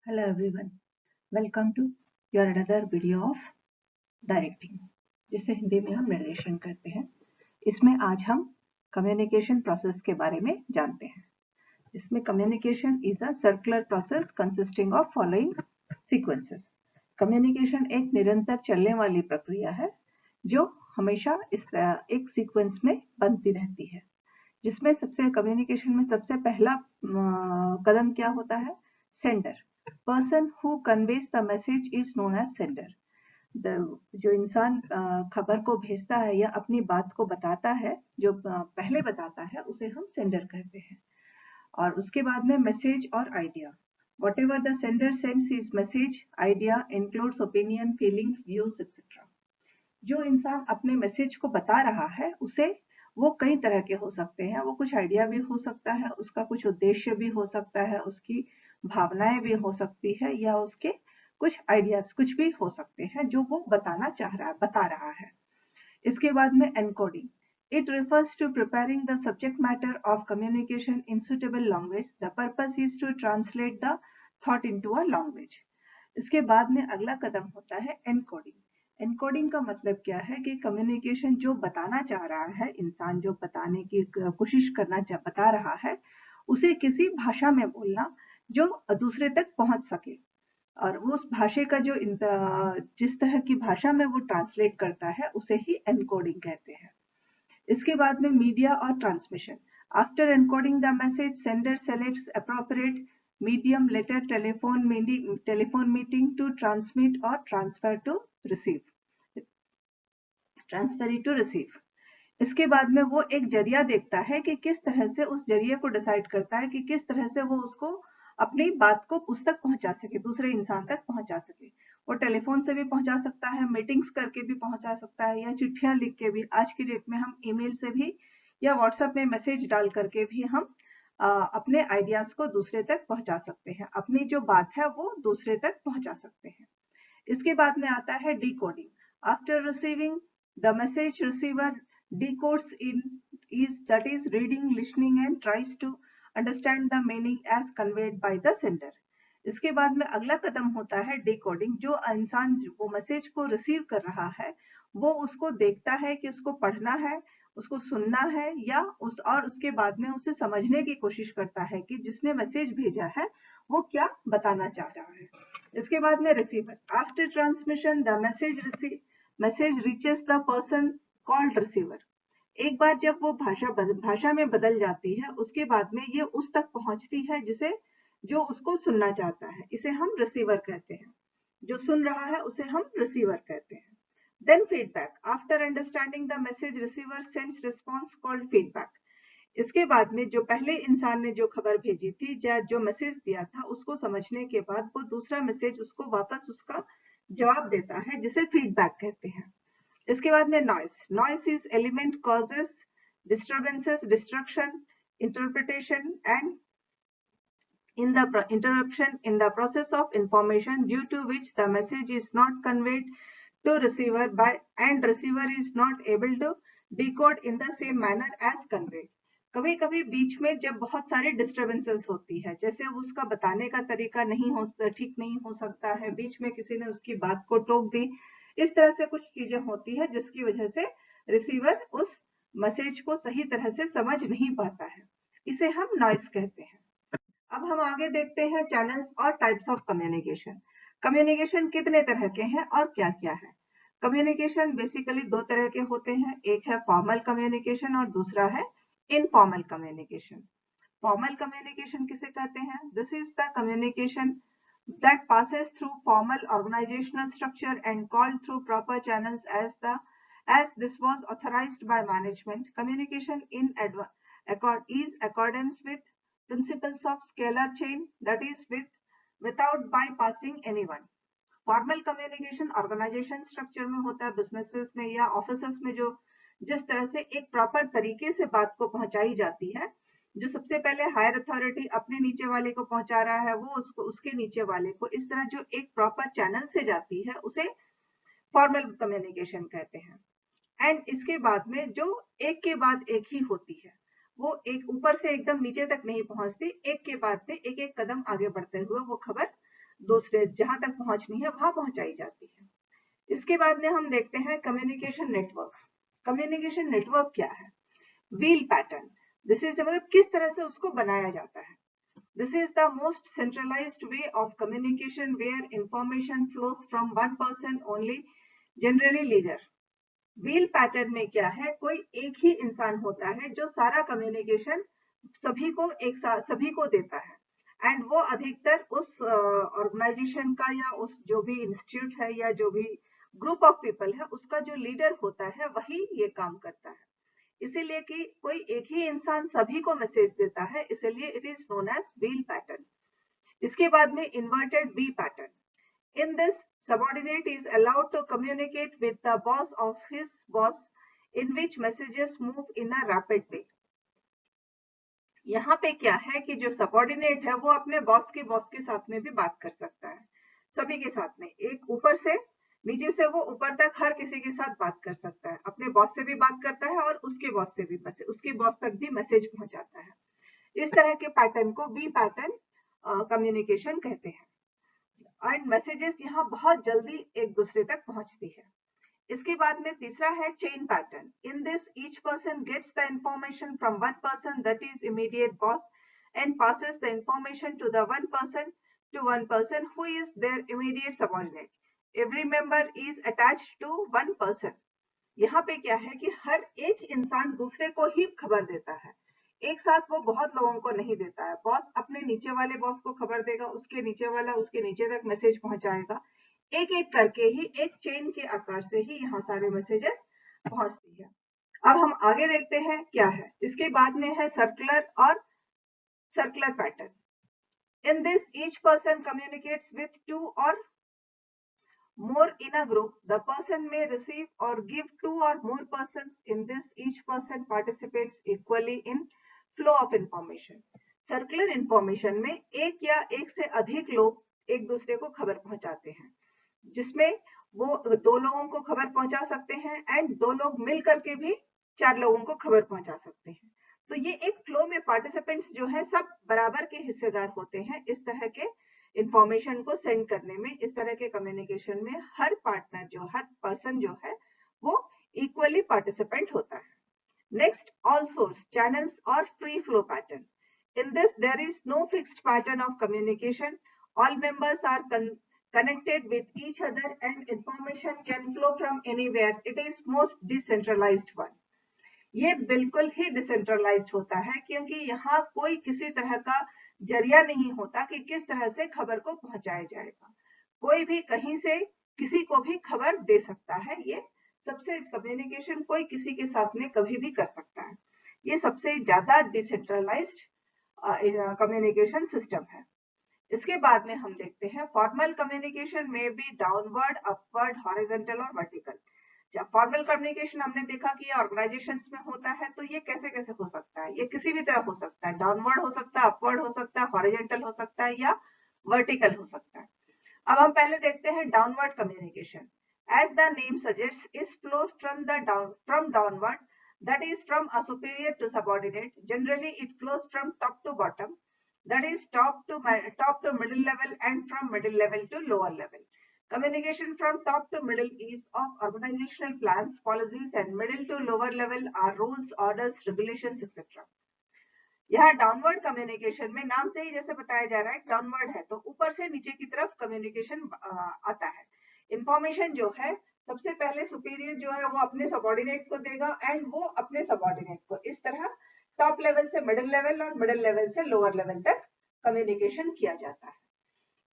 Hello everyone, welcome to your another video of directing, जिसे हिंदी में हम निर्देशन कहते हैं। इसमें आज हम कम्युनिकेशन प्रोसेस के बारे में जानते हैं। इसमें communication is a circular process consisting of following sequences. Communication एक निरंतर चलने वाली प्रक्रिया है जो हमेशा इस एक सीक्वेंस में बनती रहती है, जिसमें कम्युनिकेशन में सबसे पहला कदम क्या होता है? Sender. Person who conveys the message is known as sender. जो इंसान खबर को भेजता है या अपनी बात को बताता है, जो पहले बताता है, उसे हम सेंडर कहते हैं। और उसके बाद में मैसेज और idea. Whatever the sender sends his message, idea includes opinion, feelings, views, etc. जो इंसान अपने मैसेज को बता रहा है उसे वो कई तरह के हो सकते हैं। वो कुछ आइडिया भी हो सकता है, उसका कुछ उद्देश्य भी हो सकता है, उसकी भावनाएं भी हो सकती है, या उसके कुछ आइडियाज कुछ भी हो सकते हैं जो वो बता रहा है। इसके बाद में encoding. It refers to preparing the subject matter of communication in suitable language. The purpose is to translate the thought into a language. इसके बाद में अगला कदम होता है एनकोडिंग। एनकोडिंग का मतलब क्या है कि कम्युनिकेशन जो बताना चाह रहा है, इंसान जो बताने की कोशिश बता रहा है, उसे किसी भाषा में बोलना जो दूसरे तक पहुंच सके, और वो उस भाषा का जो जिस तरह की भाषा में वो ट्रांसलेट करता है उसे ही एनकोडिंग कहते हैं। इसके बाद में मीडिया और transmission. After encoding the message, sender selects appropriate medium, letter, telephone meeting to transmit और ट्रांसफर टू रिसीव। इसके बाद में वो एक जरिया देखता है कि किस तरह से उस जरिए को डिसाइड करता है कि किस तरह से वो उसको अपनी बात को उस तक पहुंचा सके, दूसरे इंसान तक पहुंचा सके। वो टेलीफोन से भी पहुंचा सकता है, मीटिंग्स करके भी पहुंचा सकता है, या चिट्ठियां लिख के भी। आज की डेट में हम ईमेल से भी या व्हाट्सएप में मैसेज डाल करके भी हम अपने आइडियाज को दूसरे तक पहुंचा सकते हैं, अपनी जो बात है वो दूसरे तक पहुंचा सकते हैं। इसके बाद में आता है decoding. After receiving the message, receiver decodes that is reading, listening and tries to understand the meaning as conveyed by the sender. इसके बाद में अगला कदम होता है डिकोडिंग। जो इंसान वो मैसेज को रिसीव कर रहा है वो उसको देखता है कि उसको पढ़ना है, उसको सुनना है, या उसके बाद में उसे समझने की कोशिश करता है कि जिसने मैसेज भेजा है वो क्या बताना चाह रहा है। इसके बाद में receiver. After transmission the message reaches the person called receiver. एक बार जब वो भाषा में बदल जाती है, उसके बाद में ये उस तक पहुंचती है जो उसको सुनना चाहता है, इसे हम रिसीवर कहते हैं। जो सुन रहा है उसे हम रिसीवर कहते हैं। Then feedback. After understanding the message, receiver sends response called feedback. इसके बाद में जो पहले इंसान ने जो खबर भेजी थी या जो मैसेज दिया था, उसको समझने के बाद वो दूसरा मैसेज उसको वापस उसका जवाब देता है, जिसे फीडबैक कहते हैं। इसके बाद में noise is element causes disturbances, destruction, interpretation and in the interruption in the process of information, due to which the message is not conveyed to receiver by and receiver is not able to decode in the same manner as conveyed. कभी कभी बीच में जब बहुत सारे disturbances होती है, जैसे उसका बताने का तरीका ठीक नहीं हो सकता है, बीच में किसी ने उसकी बात को टोक दी, इस तरह से कुछ चीजें होती है जिसकी वजह से रिसीवर उस मैसेज को सही तरह से समझ नहीं पाता है, इसे हम नॉइस कहते हैं। अब हम आगे देखते हैं चैनल्स और टाइप्स ऑफ कम्युनिकेशन। कम्युनिकेशन कितने तरह के हैं और क्या क्या है? कम्युनिकेशन बेसिकली दो तरह के होते हैं, एक है फॉर्मल कम्युनिकेशन और दूसरा है इनफॉर्मल कम्युनिकेशन। फॉर्मल कम्युनिकेशन किसे कहते हैं? This is the communication that passes through formal organizational structure and called through proper channels as this was authorized by management. Communication is accordance with principles of scalar chain, that is without bypassing anyone. Formal communication organisation structure में होता है, businesses में या offices में, जो जिस तरह से एक प्रॉपर तरीके से बात को पहुंचाई जाती है, जो सबसे पहले हायर अथॉरिटी अपने नीचे वाले को पहुंचा रहा है, वो उसके नीचे वाले को, इस तरह जो एक प्रॉपर चैनल से जाती है उसे फॉर्मल कम्युनिकेशन कहते हैं। एंड इसके बाद में जो एक के बाद एक ही होती है, वो एक ऊपर से एकदम नीचे तक नहीं पहुंचती, एक के बाद में एक एक कदम आगे बढ़ते हुए वो खबर दूसरे जहां तक पहुंचनी है वहां पहुंचाई जाती है। इसके बाद में हम देखते हैं कम्युनिकेशन नेटवर्क। कम्युनिकेशन नेटवर्क क्या है? व्हील पैटर्न, दिस इज मतलब किस तरह से उसको बनाया जाता है। This is the most centralised way of communication where information flows from one person only, generally leader. Wheel pattern में क्या है, कोई एक ही इंसान होता है जो सारा कम्युनिकेशन सभी को एक साथ सभी को देता है, एंड वो अधिकतर उस ऑर्गेनाइजेशन का या उस जो भी इंस्टीट्यूट है या जो भी ग्रुप ऑफ पीपल है उसका जो लीडर होता है वही ये काम करता है। इसीलिए कि कोई एक ही इंसान सभी को मैसेज देता है, इसीलिए it is known as wheel pattern. इसके बाद में inverted V pattern. In this, subordinate is allowed to communicate with the boss of his boss, in which messages move in a rapid way. यहाँ पे क्या है कि जो सबॉर्डिनेट है वो अपने बॉस के साथ में भी बात कर सकता है, सभी के साथ में, एक ऊपर से नीचे से वो ऊपर तक हर किसी के साथ बात कर सकता है, अपने बॉस से भी बात करता है और उसके बॉस से भी उसके बॉस तक भी मैसेज पहुंचाता है। इस तरह के पैटर्न को बी पैटर्न कम्युनिकेशन कहते हैं, एंड मैसेजेस यहाँ बहुत जल्दी एक दूसरे तक पहुंचती है। इसके बाद में तीसरा है chain pattern. In this each person gets the information from one person that is immediate boss and passes the information to the one person who is their immediate subordinate. Every member is attached to one person. यहाँ पे क्या है कि हर एक इंसान दूसरे को ही खबर देता है, एक साथ वो बहुत लोगों को नहीं देता है। बॉस अपने नीचे वाले बॉस को खबर देगा, उसके नीचे वाला उसके नीचे तक मैसेज पहुंचाएगा, एक एक करके ही एक चेन के आकार से ही यहाँ सारे मैसेजेस पहुंचती है। अब हम आगे देखते हैं क्या है। इसके बाद में है circular pattern. In this each person communicates with to और more in a group. The person may receive or give two or more persons. In this, each person participates equally in flow of information. Circular information में एक या एक से अधिक लोग एक दूसरे को खबर पहुंचाते हैं, जिसमें वो दो लोगों को खबर पहुंचा सकते हैं एंड दो लोग मिल करके भी चार लोगों को खबर पहुंचा सकते हैं। तो ये एक फ्लो में पार्टिसिपेंट्स जो है सब बराबर के हिस्सेदार होते हैं इस तरह के इंफॉर्मेशन को सेंड करने में। इस तरह के कम्युनिकेशन में हर पर्सन जो है वो इक्वली पार्टिसिपेंट होता है। नेक्स्ट, ऑल सोर्स चैनल्स और free flow pattern. In this there is no fixed pattern of communication, all members are connected with each other and information can flow from anywhere. It is most decentralized one. ये बिल्कुल ही decentralised होता है, क्योंकि यहाँ कोई किसी तरह का जरिया नहीं होता कि किस तरह से खबर को पहुंचाया जाएगा। कोई भी कहीं से किसी को भी खबर दे सकता है। ये सबसे कम्युनिकेशन कोई किसी के साथ में कभी भी कर सकता है। ये सबसे ज्यादा डिसेंट्रलाइज्ड कम्युनिकेशन सिस्टम है। इसके बाद में हम देखते हैं फॉर्मल कम्युनिकेशन में भी डाउनवर्ड, अपवर्ड, हॉरिजॉन्टल और वर्टिकल। जब फॉर्मल कम्युनिकेशन हमने देखा कि ये ऑर्गेनाइजेशंस में होता है, तो ये कैसे कैसे हो सकता है, ये किसी भी तरह हो सकता है, डाउनवर्ड हो सकता है, अपवर्ड हो सकता है, हॉरिजॉन्टल हो सकता है या वर्टिकल हो सकता है। अब हम पहले देखते हैं downward communication. As the name suggest, is flow from downward, that is from a superior to subordinate. Generally it flows from top to bottom, that is top to middle level and from middle level to lower level. Communication from top to middle is of organizational plans, policies, and middle to lower level are rules, orders, regulations, etc. यहाँ downward communication में नाम से ही जैसे बताया जा रहा है downward है, तो ऊपर से नीचे की तरफ कम्युनिकेशन आता है। इंफॉर्मेशन जो है सबसे पहले सुपीरियर जो है वो अपने सबॉर्डिनेट को देगा एंड वो अपने सबॉर्डिनेट को, इस तरह टॉप लेवल से मिडिल लेवल और मिडिल लेवल से लोअर लेवल तक कम्युनिकेशन किया जाता है।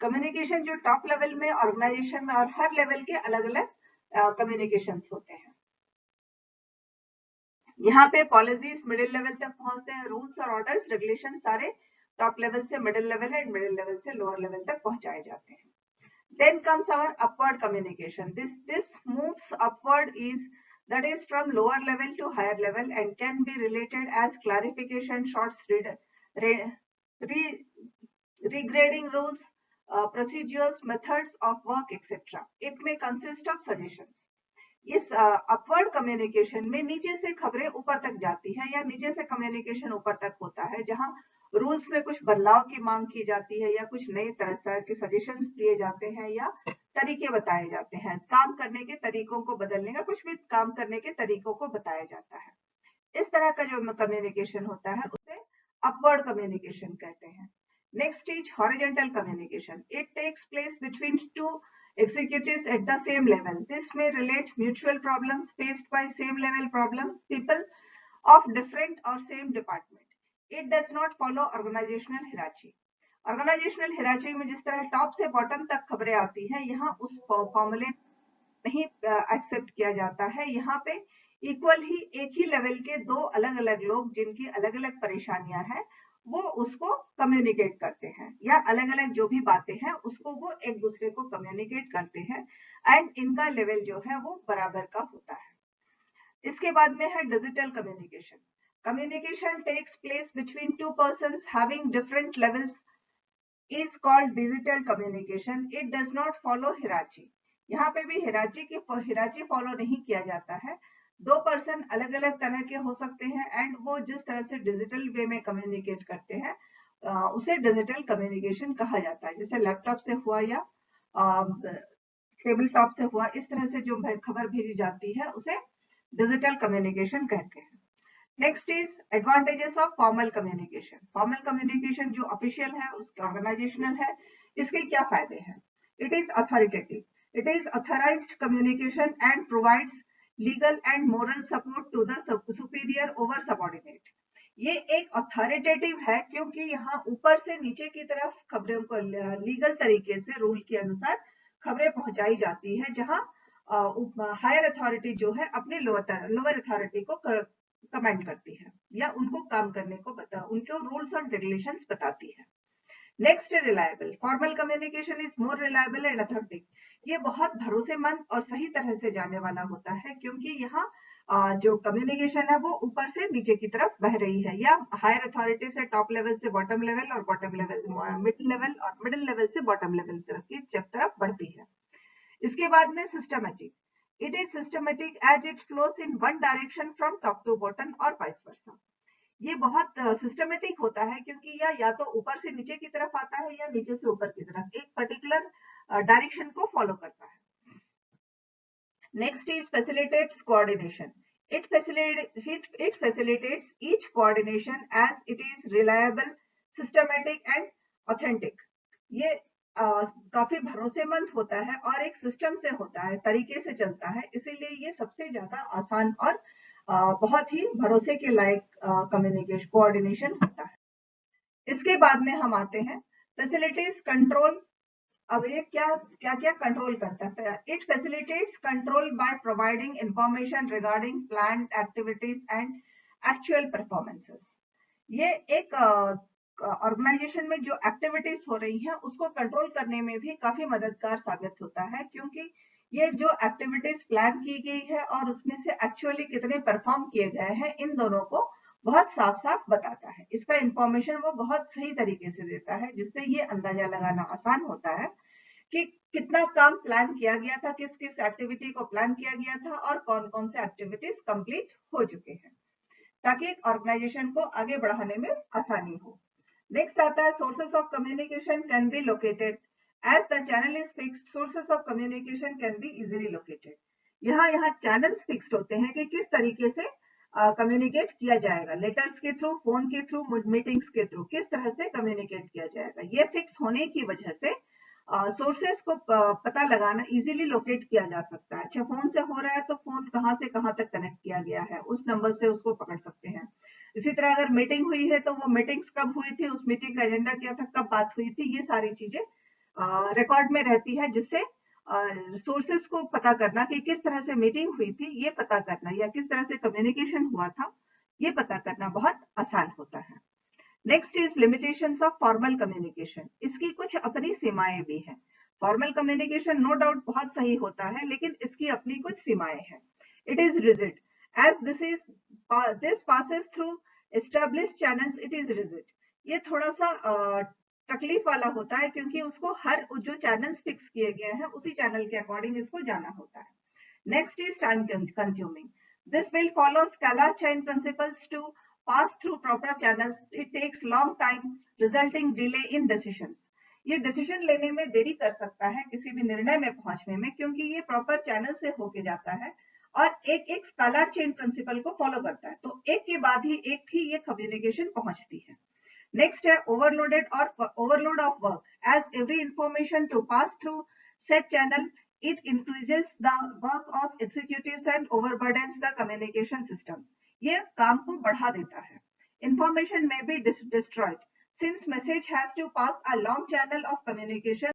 कम्युनिकेशन जो टॉप लेवल में ऑर्गेनाइजेशन में और हर लेवल के अलग अलग कम्युनिकेशन होते हैं। यहाँ पे पॉलिसीज मिडिल लेवल तक पहुंचते हैं, रूल्स और ऑर्डर्स, रेगुलेशन सारे टॉप लेवल से middle level and middle level से लोअर लेवल तक पहुंचाए जाते हैं। Then comes our upward communication. This moves upward that is from lower level to higher level and can be related as clarification, regrading rules, procedures, methods of work, etc. It may consist of suggestions. इस upward communication में नीचे से खबरें ऊपर तक जाती है या नीचे से कम्युनिकेशन ऊपर तक होता है, जहां रूल्स में कुछ बदलाव की मांग की जाती है या कुछ नए तरह के सजेशंस दिए जाते हैं या तरीके बताए जाते हैं, काम करने के तरीकों को बदलने का, कुछ भी काम करने के तरीकों को बताया जाता है। इस तरह का जो कम्युनिकेशन होता है उसे अपवर्ड कम्युनिकेशन कहते हैं। Next is horizontal communication. It takes place between two executives at the same level. This may relate mutual problems faced by same level problem people of different or same department. It does not follow organizational hierarchy. Organizational hierarchy में जिस तरह top से bottom तक खबरें आती हैं, यहाँ उस फॉर्मूले नहीं एक्सेप्ट किया जाता है। यहाँ पे इक्वल ही एक ही लेवल के दो अलग अलग लोग जिनकी अलग अलग परेशानियां हैं वो उसको कम्युनिकेट करते हैं, या अलग अलग जो भी बातें हैं उसको वो एक दूसरे को कम्युनिकेट करते हैं, एंड इनका लेवल जो है वो बराबर का होता है। इसके बाद में है digital communication. Communication takes place between two persons having different levels is called digital communication. It does not follow hierarchy. यहाँ पे भी हिराची फॉलो नहीं किया जाता है। दो पर्सन अलग अलग तरह के हो सकते हैं एंड वो जिस तरह से डिजिटल वे में कम्युनिकेट करते हैं उसे डिजिटल कम्युनिकेशन कहा जाता है। जैसे लैपटॉप से हुआ या टेबल टॉप से हुआ, इस तरह से जो खबर भेजी जाती है उसे डिजिटल कम्युनिकेशन कहते हैं। Next is advantages of formal communication. Formal communication जो ऑफिशियल है, उसके ऑर्गेनाइजेशनल है, इसके क्या फायदे हैं? It is authoritative, it is authorised communication and provides legal and moral support to the superior over subordinate. ये एक अथॉरिटेटिव है क्योंकि यहाँ ऊपर से नीचे की तरफ खबरों को लीगल तरीके से रूल के अनुसार खबरें पहुंचाई जाती है, जहां हायर अथॉरिटी जो है अपने लोअर अथॉरिटी को कमेंट करती है या उनको काम करने को उनको रूल्स और रेगुलेशंस बताती है। Next reliable. Formal communication is more reliable and authentic. ये बहुत भरोसेमंद और सही तरह से जाने वाला होता है क्योंकि यहाँ जो कम्युनिकेशन है वो ऊपर से नीचे की तरफ बह रही है, या हायर अथॉरिटी से टॉप लेवल से बॉटम लेवल और बॉटम लेवल मिडिल लेवल और मिडिल लेवल से बॉटम लेवल की तरफ बढ़ती है। इसके बाद में systematic. It is systematic as it flows in one direction from top to bottom और वाइस वर्सा। ये बहुत सिस्टमेटिक होता है क्योंकि या तो ऊपर से नीचे की तरफ आता है या नीचे से ऊपर की तरफ, एक पर्टिकुलर डायरेक्शन को फॉलो करता है। Next is facilitates coordination. It facilitates each coordination as it is reliable, systematic and authentic. ये काफी भरोसेमंद होता है और एक सिस्टम से होता है, तरीके से चलता है, इसीलिए ये सबसे ज्यादा आसान और बहुत ही भरोसे के लायक कम्युनिकेशन कोऑर्डिनेशन होता है। इसके बाद में हम आते हैं फैसिलिटीज कंट्रोल। अब ये क्या क्या क्या कंट्रोल करता है? It facilitates control by providing information regarding planned activities and actual performances. ये एक ऑर्गेनाइजेशन में जो एक्टिविटीज हो रही हैं उसको कंट्रोल करने में भी काफी मददगार साबित होता है, क्योंकि ये जो एक्टिविटीज प्लान की गई है और उसमें से एक्चुअली कितने परफॉर्म किए गए हैं, इन दोनों को बहुत साफ साफ बताता है। इसका इंफॉर्मेशन वो बहुत सही तरीके से देता है, जिससे ये अंदाजा लगाना आसान होता है कि कितना काम प्लान किया गया था, किस किस एक्टिविटी को प्लान किया गया था और कौन कौन से एक्टिविटीज कंप्लीट हो चुके हैं, ताकि ऑर्गेनाइजेशन को आगे बढ़ाने में आसानी हो। नेक्स्ट आता है sources of communication can be located. As the channel is fixed, sources of communication can be easily located. यहाँ चैनल्स फिक्स्ड होते हैं कि किस तरीके से कम्युनिकेट किया जाएगा, लेटर्स के थ्रू, फोन के थ्रू, मीटिंग्स के थ्रू, किस तरह से कम्युनिकेट किया जाएगा। ये फिक्स होने की वजह से सोर्सेस को पता लगाना, इजीली लोकेट किया जा सकता है। अच्छा, फोन से हो रहा है तो फोन कहाँ से कहाँ तक कनेक्ट किया गया है, उस नंबर से उसको पकड़ सकते हैं। इसी तरह अगर मीटिंग हुई है तो वो मीटिंग्स कब हुई थी, उस मीटिंग का एजेंडा क्या था, कब बात हुई थी, ये सारी चीजें रिकॉर्ड में रहती है, जिससे सोर्सेस को पता करना कि किस तरह से मीटिंग हुई थी, ये पता करना, या किस तरह से कम्युनिकेशन हुआ था, ये पता करना बहुत आसान होता है। Next is limitations of formal communication. इसकी कुछ अपनी सीमाएं भी हैं। फॉर्मल कम्युनिकेशन नो डाउट बहुत सही होता है, लेकिन इसकी अपनी कुछ सीमाएं हैं। It is rigid as this passes through established channels, it is rigid. ये थोड़ा सा तकलीफ वाला होता है क्योंकि उसको हर जो चैनल्स फिक्स किए गए हैं उसी चैनल के अकॉर्डिंग इसको जाना होता है। Next is time consuming. This will follow scalar chain principles to pass through proper channels, it takes long time, resulting delay in decisions. ये डिसीजन लेने में देरी कर सकता है, किसी भी निर्णय में पहुंचने में, क्योंकि ये प्रॉपर चैनल से होके जाता है और एक एक स्केलर चेन प्रिंसिपल को फॉलो करता है। तो एक के बाद ही एक ही ये कम्युनिकेशन पहुंचती है। नेक्स्ट है ओवरलोडेड और overload of work, as every information to pass through set channel, it increases the work of executives and overburdens the communication system. ये काम को बढ़ा देता है। Information may be destroyed since message has to pass a long channel of communication.